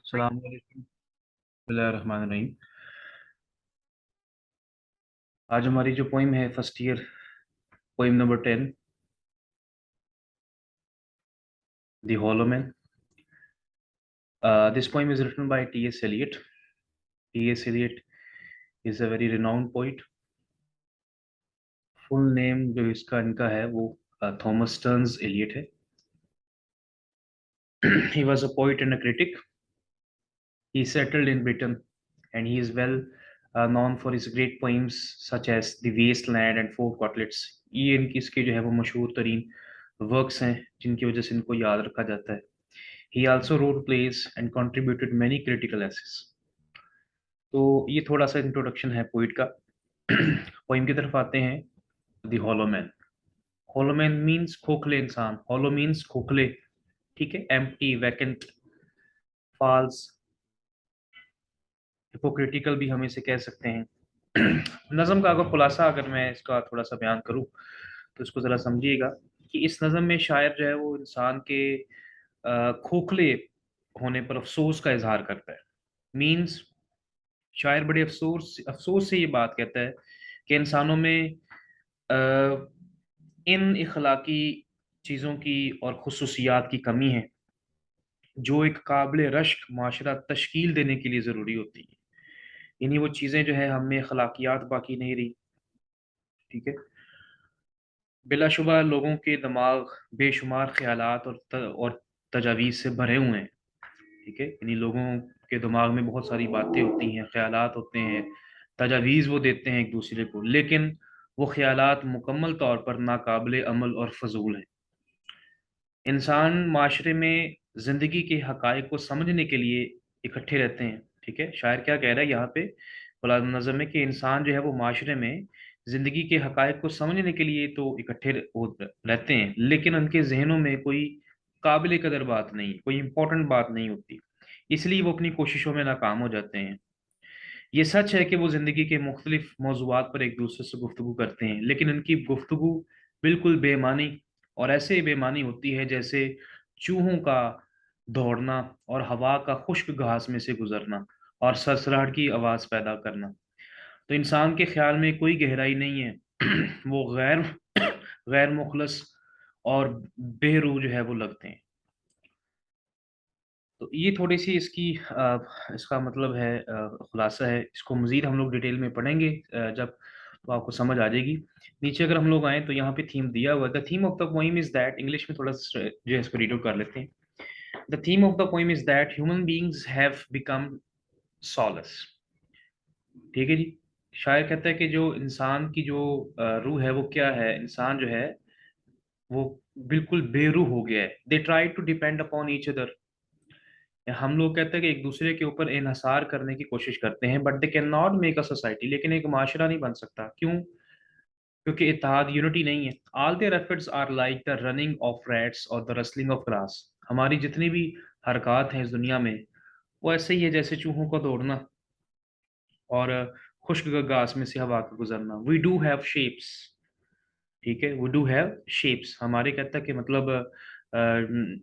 अस्सलाम वालेकुम। बिस्मिल्लाहिर्रहमानिर्रहीम। आज हमारी जो पोइम है first year poem number 10, the hollow man. This poem is written by T S. Eliot. T.S. Eliot is a very renowned poet. Full name जो इसका इनका है वो थॉमस स्टर्न्स एलियट है। He was a poet and a critic. He settled in Britain and he is well known for his great poems such as The Waste Land and Four Cutlets. ये इनकी इसके जो है वो मशहूर तरीन works हैं जिनकी वजह से इनको याद रखा जाता है। He also wrote plays and contributed many critical essays. तो ये थोड़ा सा इंट्रोडक्शन है पोइट का। पोइम की तरफ आते हैं। The hollow man. Hollow man means खोखले इंसान। हॉलो मीन्स खोखले, ठीक है। एम्प्टी, वैकेंट, फॉल्स, हिपोक्रिटिकल भी हम इसे कह सकते हैं। नज़म का अगर खुलासा अगर मैं इसका थोड़ा सा बयान करूं तो इसको ज़रा समझिएगा कि इस नज़म में शायर जो है वो इंसान के खोखले होने पर अफसोस का इजहार करता है। मीन्स शायर बड़े अफसोस अफसोस से ये बात कहता है कि इंसानों में अ, इन इखलाकी चीज़ों की और खसूसियात की कमी है जो एक काबिल रश्क माशरा तश्कील देने के लिए ज़रूरी होती है। यानी वो चीज़ें जो है हमें अखलाकियात बाकी नहीं रही, ठीक है। बिलाशुबा लोगों के दिमाग बेशुमार ख्यालात और तजावीज़ से भरे हुए हैं, ठीक है। यानी लोगों के दिमाग में बहुत सारी बातें होती हैं, ख्यालात होते हैं, तजावीज़ वो देते हैं एक दूसरे को, लेकिन वो ख्यालात मुकम्मल तौर पर नाकाबिल अमल और फजूल हैं। इंसान माशरे में ज़िंदगी के हक़ाइक़ को समझने के लिए इकट्ठे रहते हैं, ठीक है। शायर क्या कह रहा है यहाँ पे खुला नज़म में कि इंसान जो है वो माशरे में ज़िंदगी के हक़ाइक़ को समझने के लिए तो इकट्ठे रहते हैं, लेकिन उनके जहनों में कोई काबिल कदर बात नहीं, कोई इम्पोर्टेंट बात नहीं होती, इसलिए वो अपनी कोशिशों में नाकाम हो जाते हैं। ये सच है कि वो ज़िंदगी के मुख्तलिफ मौज़ूआत पर एक दूसरे से गुफ्तगू करते हैं, लेकिन उनकी गुफ्तगू बिल्कुल बेमानी और ऐसे बेमानी होती है जैसे चूहों का दौड़ना और हवा का खुश्क घास में से गुजरना और सरसराहट की आवाज़ पैदा करना। तो इंसान के ख्याल में कोई गहराई नहीं है। वो गैर गैर मुखलस और बेरूह जो है वो लगते हैं। तो ये थोड़ी-सी इसकी इसका मतलब है खुलासा है। इसको मज़ीद हम लोग डिटेल में पढ़ेंगे जब तो आपको समझ आ जाएगी। नीचे अगर हम लोग आएँ तो यहाँ पे थीम दिया हुआ है। The theme of the poem is that English में थोड़ा सा जो है इसको रीड आउट कर लेते हैं। The theme of the poem is that human beings have become solace. ठीक है जी। शायर कहता है कि जो इंसान की जो रूह है वो क्या है? इंसान जो है वो बिल्कुल बेरूह हो गया है। They try to depend upon each other. हम लोग कहते हैं कि एक दूसरे के ऊपर इन्हसार करने की कोशिश करते हैं, but they can not make a society. लेकिन एक माशरा नहीं बन सकता। क्यों? क्योंकि इत्तेहाद, यूनिटी नहीं है। All their efforts are like the running of rats और द रसलिंग ऑफ ग्रास। हमारी जितनी भी हरकत हैं इस दुनिया में वो ऐसे ही है जैसे चूहों का दौड़ना और खुश्क घास में से हवा का गुजरना। वी डू हैव शेप्स, ठीक है। वी डू हैव शेप्स, हमारे कहता है कि मतलब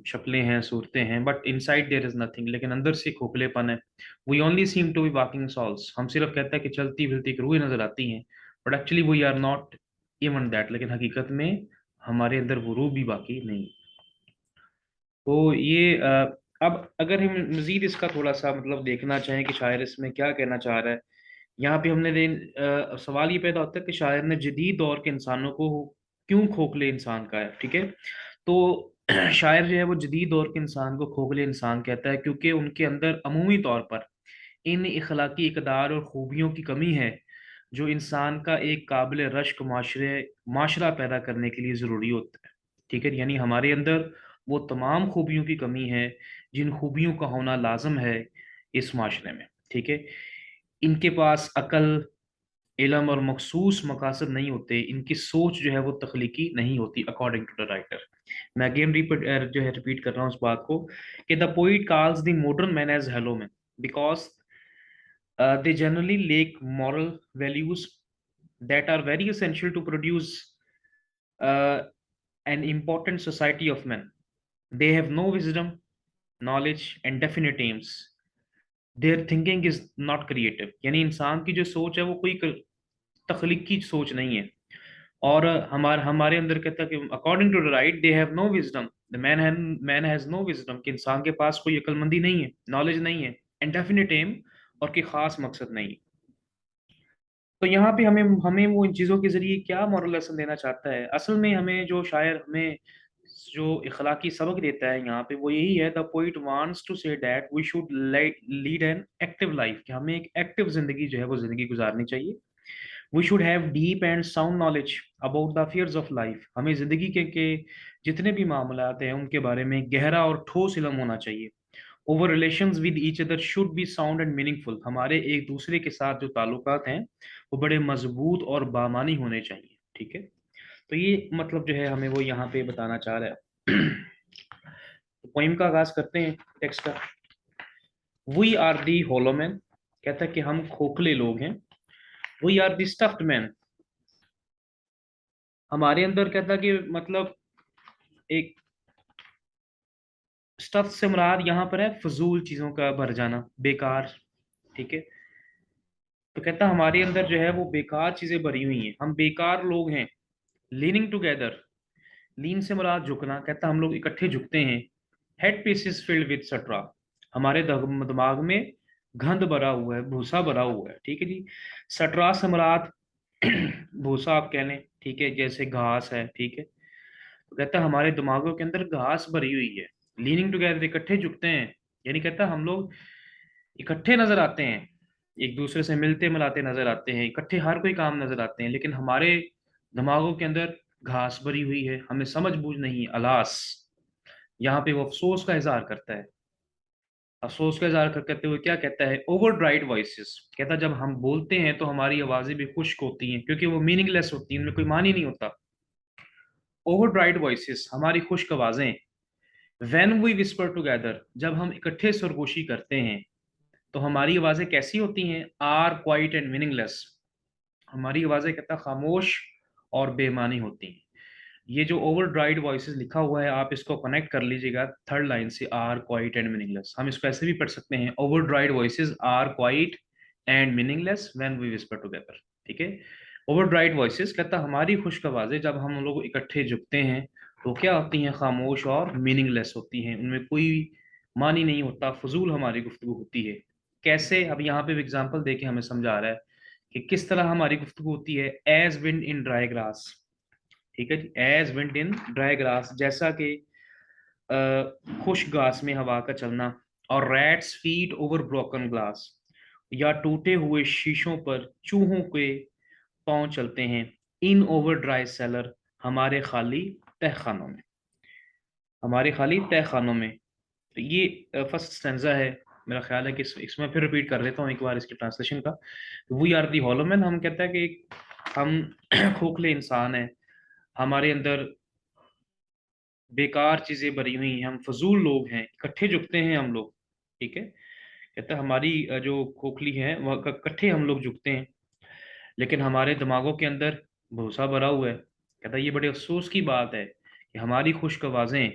शक्लें हैं, सूरतें हैं, but inside there is nothing. लेकिन अंदर से खोखलेपन है। We only seem to be walking souls. हम सिर्फ कहता है कि चलती फिरती रूहें नजर आती हैं, but actually we are not even that. लेकिन हकीकत में हमारे अंदर वो रूह भी बाकी नहीं। तो ये अब अगर हम मजीद इसका थोड़ा सा मतलब देखना चाहें कि शायर इसमें क्या कहना चाह रहा है, यहाँ पे सवाल ये पैदा होता है कि शायर ने जदीद दौर के इंसानों को क्यों खोखले इंसान कहा है, ठीक है। तो शायर जो है वो जदीद दौर के इंसान को खोखले इंसान कहता है क्योंकि उनके अंदर अमूमी तौर पर इन इखलाकी इकदार और खूबियों की कमी है जो इंसान का एक काबिल रश्क माशरा पैदा करने के लिए ज़रूरी होता है, ठीक है। यानी हमारे अंदर वो तमाम खूबियों की कमी है जिन खूबियों का होना लाजम है इस माशरे में, ठीक है। इनके पास अकल, इल्म और मखसूस मकासद नहीं होते। इनकी सोच जो है वो तख्लीकी नहीं होती अकॉर्डिंग टू द राइटर। मैं अगेन जो है रिपीट कर रहा हूँ उस बात को कि the poet calls the modern man as hollow man because they generally lack moral values that are very essential to produce uh, an important society of men. They have no wisdom, knowledge, and definite aims. There thinking is not creative, यानी इंसान की जो सोच है वो कोई तख्लीकी सोच नहीं है। और हमारे हमारे अंदर कहता है कि according to the right they have no wisdom, the man has no wisdom, कि इंसान के पास कोई अक्लमंदी नहीं है, नॉलेज नहीं है, इंडेफिनिट एम, और कोई खास मकसद नहीं है। तो यहाँ पे हमें हमें वो इन चीज़ों के जरिए क्या मॉरल लेसन देना चाहता है, असल में हमें जो शायर हमें जो इखलाकी सबक देता है यहाँ पे वो यही है, the poet wants to say that we should lead an active life, कि हमें एक एक्टिव जिंदगी जो है वो जिंदगी गुजारनी चाहिए। We should have deep and sound knowledge about the affairs of life, हमें जिंदगी के जितने भी मामलात हैं उनके बारे में गहरा और ठोस इल्म होना चाहिए। Over relations with each other should be sound and meaningful, हमारे एक दूसरे के साथ जो ताल्लुकात हैं वो बड़े मजबूत और बामानी होने चाहिए। ठीक है, तो ये मतलब जो है हमें वो यहाँ पे बताना चाह रहा है। तो पोइम का आगाज करते हैं टेक्स्ट का। We are the hollow man, कहता है कि हम खोखले लोग हैं। We are the stuffed man, हमारे अंदर कहता है कि मतलब एक स्टफ से मुराद यहाँ पर है फजूल चीजों का भर जाना, बेकार। ठीक है, तो कहता हमारे अंदर जो है वो बेकार चीजें भरी हुई हैं, हम बेकार लोग हैं। लीनिंग टुगेदर, लीन से मुराद झुकना, कहता हम लोग इकट्ठे झुकते हैं। Head piece is filled with straw, हमारे दिमाग में गंध भरा हुआ है, भूसा भरा हुआ है। ठीक है जी, सट्रा से मुराद भूसा आप कह लें, ठीक है, जैसे घास है। ठीक है, तो कहता है हमारे दिमागों के अंदर घास भरी हुई है। लीनिंग टुगेदर, इकट्ठे झुकते हैं, यानी कहता हम लोग इकट्ठे नजर आते हैं, एक दूसरे से मिलते मिलाते नजर आते हैं, इकट्ठे हर कोई काम नजर आते हैं, लेकिन हमारे दिमागों के अंदर घास भरी हुई है, हमें समझ बूझ नहीं, अलास। यहाँ पे वो अफसोस का इजहार करता है। अफसोस का इजहार करते हुए क्या कहता है, ओवर ड्राइड वॉइसेस, कहता जब हम बोलते हैं तो हमारी आवाजें भी खुश्क होती हैं, क्योंकि वो मीनिंगलेस होती हैं, उनमें कोई मानी नहीं होता। ओवर ड्राइड वॉइसेस, हमारी खुश्क आवाजें। वेन वी विस्पर टुगेदर, जब हम इकट्ठे सरगोशी करते हैं तो हमारी आवाजें कैसी होती हैं, आर क्वाइट एंड मीनिंगलेस, हमारी आवाजें कहता खामोश और बेमानी होती हैं। ये जो ओवर ड्राइड वॉइसेस लिखा हुआ है, आप इसको कनेक्ट कर लीजिएगा थर्ड लाइन से, आर क्वाइट एंड मीनिंगलेस। हम इसको ऐसे भी पढ़ सकते हैं, our dried voices are quiet and meaningless when we whisper together. ठीक है, ओवर ड्राइड वॉइसेस कहता हमारी खुश्क आवाजें जब हम लोग इकट्ठे झुकते हैं तो क्या होती हैं, खामोश और मीनिंगलेस होती हैं, उनमें कोई मानी नहीं होता, फजूल हमारी गुफ्तगू होती है। कैसे, अब यहाँ पे एग्जाम्पल दे के हमें समझा रहा है कि किस तरह हमारी गुफ्तगू होती है। As wind in dry grass, ठीक है जी, as wind in dry grass, जैसा कि खुश घास में हवा का चलना। और rats feet over broken glass, या टूटे हुए शीशों पर चूहों के पांव चलते हैं। इन ओवर ड्राई सेलर, हमारे खाली तहखानों में, हमारे खाली तहखानों में। तो ये फर्स्ट स्टेंजा है। मेरा ख्याल है कि इसमें फिर रिपीट कर देता हूँ एक बार इसके ट्रांसलेशन का। We are the hollow man, हम कहता है कि हम खोखले इंसान हैं, हमारे अंदर बेकार चीजें भरी हुई हैं, हम फजूल लोग हैं, इकट्ठे झुकते हैं हम लोग। ठीक है, कहता है हमारी जो खोखली है वह इकट्ठे हम लोग झुकते हैं, लेकिन हमारे दिमागों के अंदर भूसा भरा हुआ है। कहता है ये बड़े अफसोस की बात है कि हमारी खुश्क आवाजें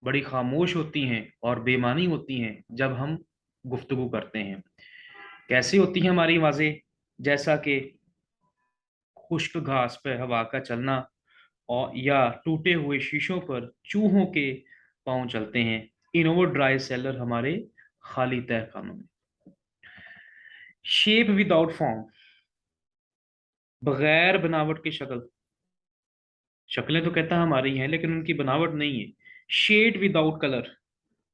बड़ी खामोश होती हैं और बेमानी होती हैं जब हम गुफ्तगू करते हैं। कैसी होती हैं हमारी आवाजें, जैसा कि खुश्क घास पर हवा का चलना, और या टूटे हुए शीशों पर चूहों के पांव चलते हैं। इन ओवर ड्राई सेलर, हमारे खाली तहखानों में। शेप विदाउट फॉर्म, बगैर बनावट की शक्ल, शक्लें तो कहता हमारी हैं लेकिन उनकी बनावट नहीं है। शेड विदाउट कलर,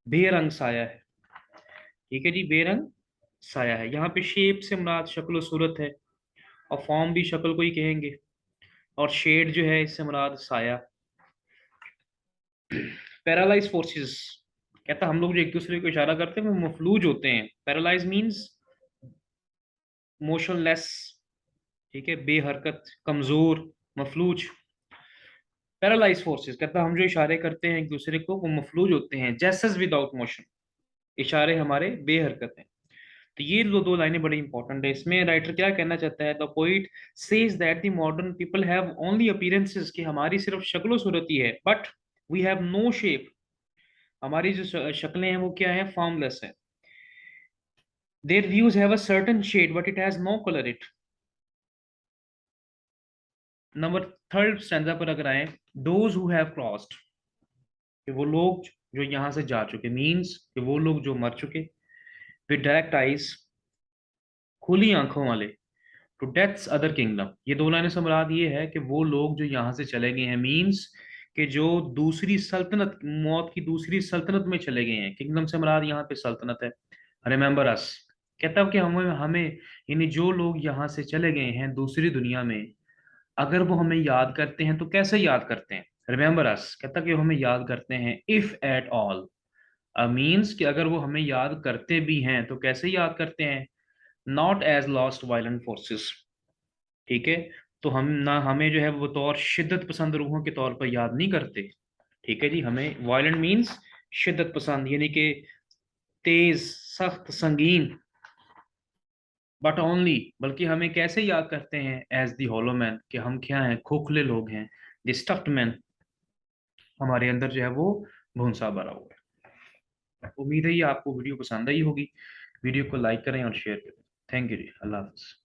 बेरंग साया है। ठीक है जी, बेरंग साया है। यहाँ पे शेप से मुराद शक्ल सूरत है, और फॉर्म भी शक्ल को ही कहेंगे, और शेड जो है इससे मुराद साया। पैरालाइज फोर्सेस, कहता हम लोग जो एक दूसरे को इशारा करते हैं वो मफलूज होते हैं। पैरालाइज मींस मोशनलेस, ठीक है, बेहरकत, कमजोर, मफलूज। पैरालाइज फोर्सेस, कहता हम जो इशारे करते हैं एक दूसरे को वो मफलूज होते हैं। जेसस विदाउट मोशन, इशारे हमारे बेहरकत हैं। तो ये दो दो लाइनें बड़ी इंपॉर्टेंट है। इसमें राइटर क्या कहना चाहता है, the poet says that the modern people have only appearances, कि हमारी सिर्फ शक्लो सूरत ही है, but we have no shape, हमारी जो शक्लें हैं वो क्या है, फॉर्मलेस है। Their views have a certain shade, but it has no color it. Number third stanza पर अगर आए, दोज हु हैव क्रॉस्ड, कि वो लोग जो यहाँ से जा चुके, मीन्स कि वो लोग जो मर चुके, विद डायरेक्ट आइज, खुली आंखों वाले, टू डेथ्स अदर किंगडम। ये दो लाइनें से मुराद ये है कि वो लोग जो यहाँ से चले गए हैं, मीन्स कि जो दूसरी सल्तनत, मौत की दूसरी सल्तनत में चले गए हैं। किंगडम से मुराद यहाँ पे सल्तनत है। रिमेंबर अस, कहता है कि हमें हमें यानी जो लोग यहाँ से चले गए हैं दूसरी दुनिया में, अगर वो हमें याद करते हैं तो कैसे याद करते हैं। रिमेंबर अस, कहता कि वो हमें याद करते हैं इफ एट ऑल, मीन्स कि अगर वो हमें याद करते भी हैं तो कैसे याद करते हैं, not as lost violent forces. ठीक है, तो हम ना, हमें जो है वो तौर शिद्दत पसंद रूहों के तौर पर याद नहीं करते। ठीक है जी, हमें वायलेंट मीन्स शिद्दत पसंद, यानी कि तेज, सख्त, संगीन, बट ओनली, बल्कि हमें कैसे याद करते हैं, एज दी हॉलो मैन, कि हम क्या हैं, खोखले लोग हैं। द स्टफ्ड मैन, हमारे अंदर जो है वो भूंसा भरा हुआ है। उम्मीद है ये आपको वीडियो पसंद आई होगी। वीडियो को लाइक करें और शेयर करें। थैंक यू जी, अल्लाह हाफ़िज़।